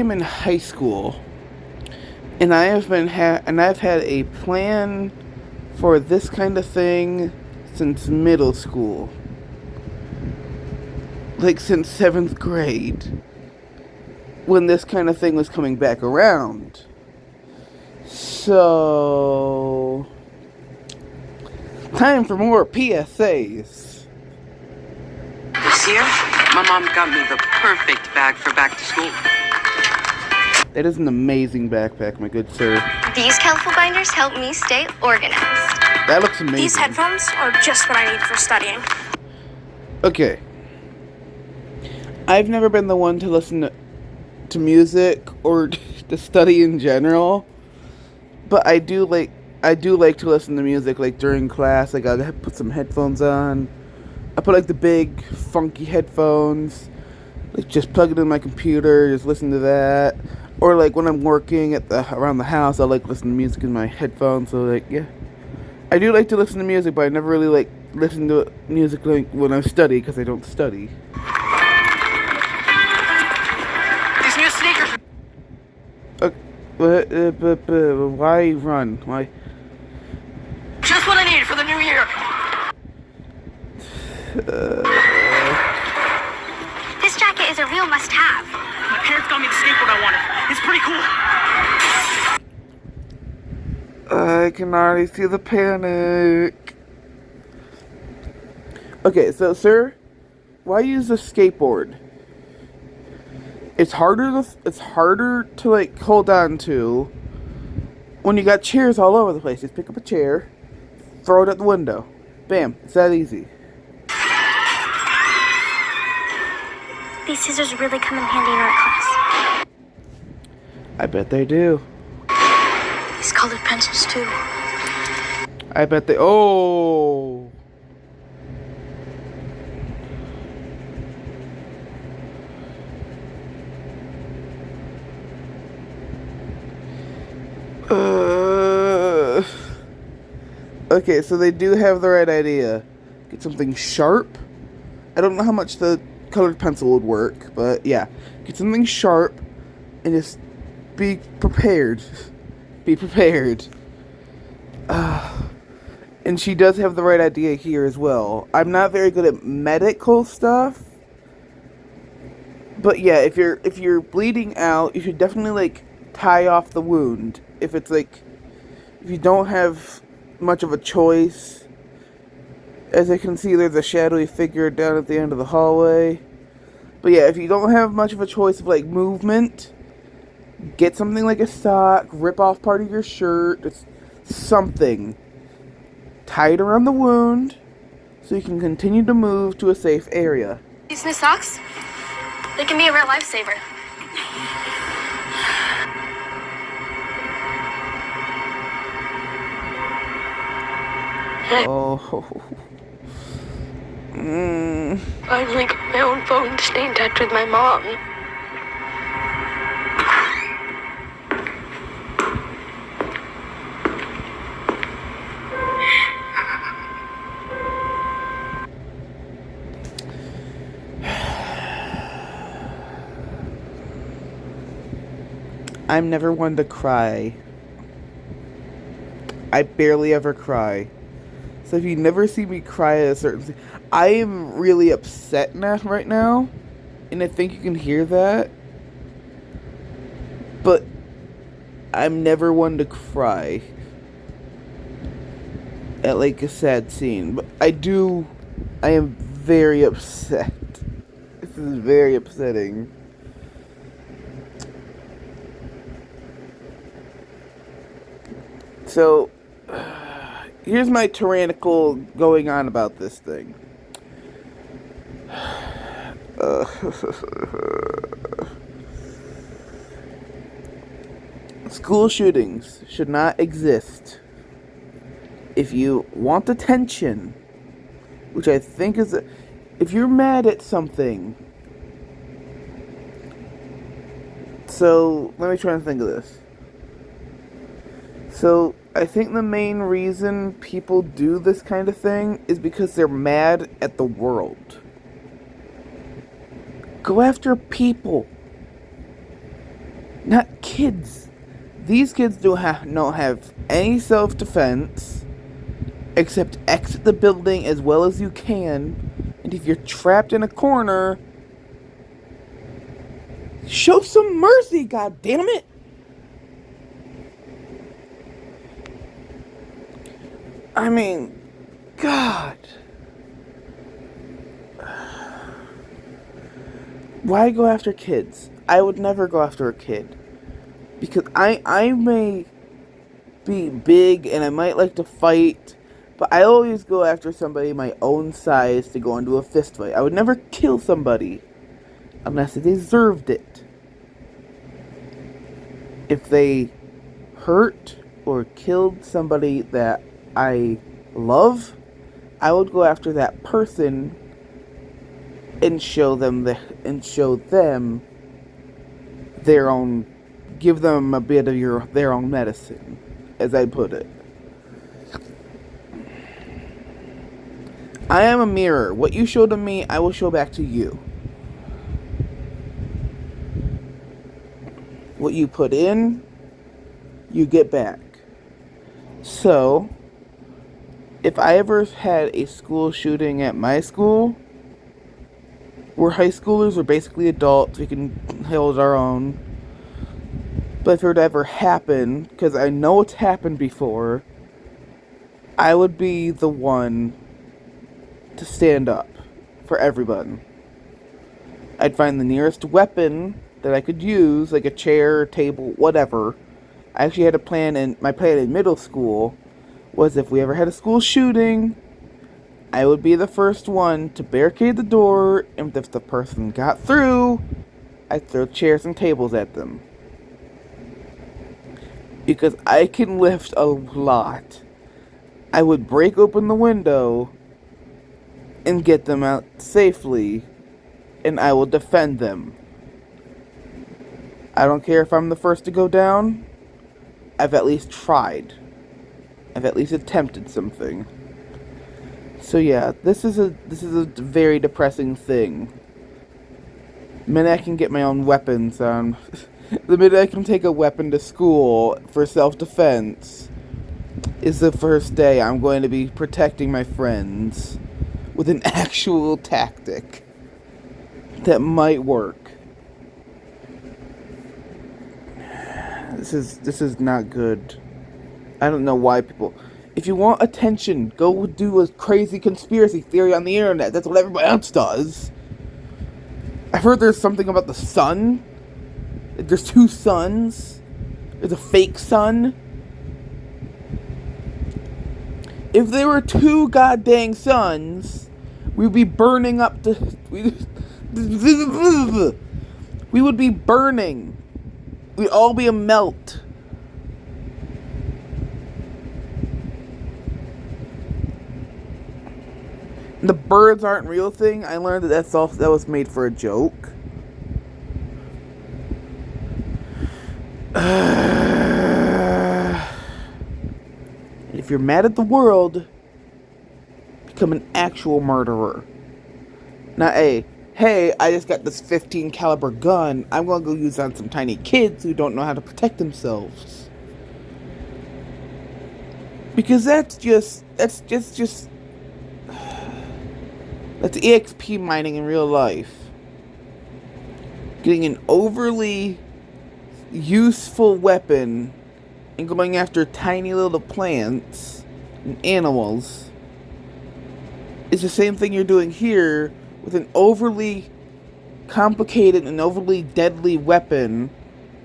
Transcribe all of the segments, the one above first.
am in high school, and I've had a plan for this kind of thing since middle school. Like since 7th grade, when this kind of thing was coming back around. So, time for more PSAs. This year, my mom got me the perfect bag for back to school. That is an amazing backpack, my good sir. These colorful binders help me stay organized. That looks amazing. These headphones are just what I need for studying. Okay. I've never been the one to listen to music or to study in general, but I do like to listen to music like during class. Like I'll put some headphones on. I put like the big funky headphones, like just plug it in my computer, just listen to that. Or like when I'm working around the house, I like listen to music in my headphones. So like yeah, I do like to listen to music, but I never really like listen to music like when I study because I don't study. These new sneakers. Why run? Why? Just what I need for the new year. This jacket is a real must-have. My parents got me the skateboard I wanted. It's pretty cool. I can already see the panic. Okay, so sir, why use a skateboard? It's harder to like hold on to when you got chairs all over the place. Just pick up a chair, throw it at the window. Bam, it's that easy. These scissors really come in handy in art class. I bet they do. These colored pencils too. I bet they... Oh! Okay, so they do have the right idea. Get something sharp. I don't know how much the colored pencil would work, but yeah. Get something sharp and just be prepared. Be prepared. And she does have the right idea here as well. I'm not very good at medical stuff. But yeah, if you're bleeding out, you should definitely like tie off the wound. If you don't have much of a choice. As I can see, there's a shadowy figure down at the end of the hallway. But yeah, if you don't have much of a choice of like movement, get something like a sock, rip off part of your shirt, it's something. Tie it around the wound so you can continue to move to a safe area. These new socks, they can be a real lifesaver. Oh. Finally got my own phone to stay in touch with my mom. I'm never one to cry. I barely ever cry. So if you never see me cry at a certain thing, I am really upset right now, and I think you can hear that. But I'm never one to cry at like a sad scene. But I am very upset. This is very upsetting. So, here's my tyrannical going on about this thing. School shootings should not exist. If you want attention, which I think is... if you're mad at something... So, let me try and think of this. So, I think the main reason people do this kind of thing is because they're mad at the world. Go after people. Not kids. These kids don't have any self-defense except exit the building as well as you can. And if you're trapped in a corner, show some mercy, god damn it! I mean, God. Why go after kids? I would never go after a kid. Because I may be big and I might like to fight, but I always go after somebody my own size to go into a fist fight. I would never kill somebody unless they deserved it. If they hurt or killed somebody that I love, I would go after that person and show them their own, give them a bit of their own medicine, as I put it. I am a mirror. What you show to me, I will show back to you. What you put in, you get back. So, if I ever had a school shooting at my school, we're high schoolers, we're basically adults, we can hold our own. But if it would ever happen, because I know it's happened before, I would be the one to stand up for everyone. I'd find the nearest weapon that I could use, like a chair, table, whatever. I actually had my plan in middle school was if we ever had a school shooting, I would be the first one to barricade the door, and if the person got through, I'd throw chairs and tables at them. Because I can lift a lot. I would break open the window and get them out safely, and I will defend them. I don't care if I'm the first to go down. I've at least tried. I've at least attempted something. So yeah, this is a very depressing thing. The minute I can get my own weapons on, the minute I can take a weapon to school for self-defense, is the first day I'm going to be protecting my friends with an actual tactic that might work. This is not good. I don't know why people... If you want attention, go do a crazy conspiracy theory on the internet. That's what everybody else does. I've heard there's something about the sun. There's two suns. There's a fake sun. If there were two goddamn suns, we'd be burning up the... We would be burning. We'd all be a melt. And the birds aren't real thing. I learned that that was made for a joke. If you're mad at the world, become an actual murderer. Not a, hey, I just got this 15 caliber gun, I'm gonna go use it on some tiny kids who don't know how to protect themselves. Because that's EXP mining in real life. Getting an overly useful weapon and going after tiny little plants and animals is the same thing you're doing here with an overly complicated and overly deadly weapon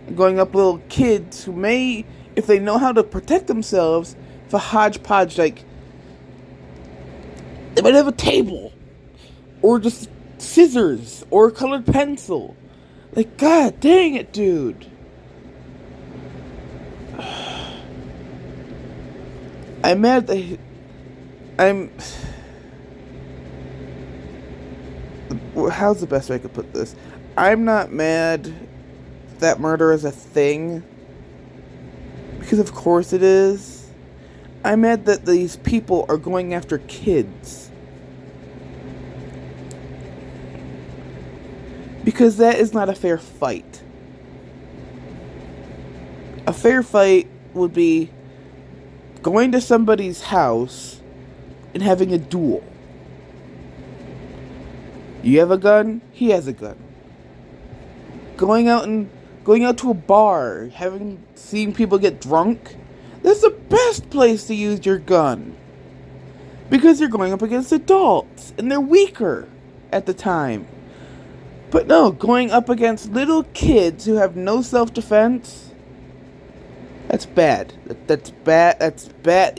and going up little kids who may, if they know how to protect themselves, if a hodgepodge, like, they might have a table or just scissors or a colored pencil. Like, god dang it, dude. I'm mad that how's the best way I could put this? I'm not mad that murder is a thing, because of course it is. I'm mad that these people are going after kids, because that is not a fair fight. A fair fight would be going to somebody's house and having a duel. You have a gun, he has a gun. Going out to a bar, seeing people get drunk, that's the best place to use your gun. Because you're going up against adults, and they're weaker at the time. But no, going up against little kids who have no self-defense, that's bad. That's bad. That's bad.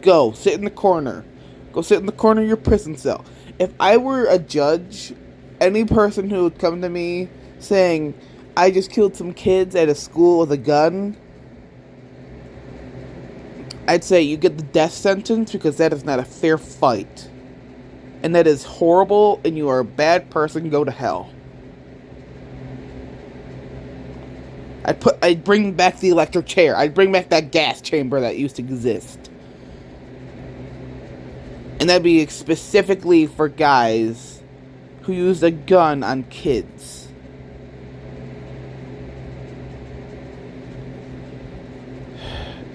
Go sit in the corner. Go sit in the corner of your prison cell. If I were a judge, any person who would come to me saying, I just killed some kids at a school with a gun, I'd say you get the death sentence because that is not a fair fight. And that is horrible, and you are a bad person, go to hell. I'd bring back the electric chair. I'd bring back that gas chamber that used to exist. And that'd be specifically for guys who used a gun on kids.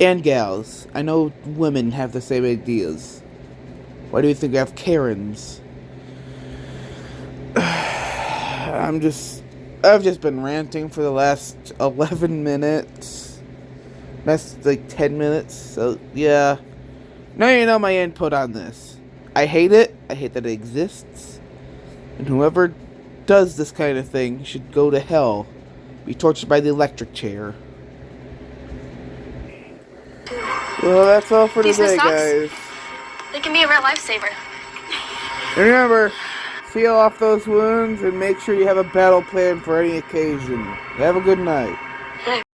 And gals. I know women have the same ideas. Why do you think I have Karens? I've just been ranting for the last 11 minutes. That's like 10 minutes, so yeah. Now you know my input on this. I hate it. I hate that it exists. And whoever does this kind of thing should go to hell. Be tortured by the electric chair. Well, that's all for today, guys. They can be a real lifesaver. And remember, seal off those wounds and make sure you have a battle plan for any occasion. Have a good night.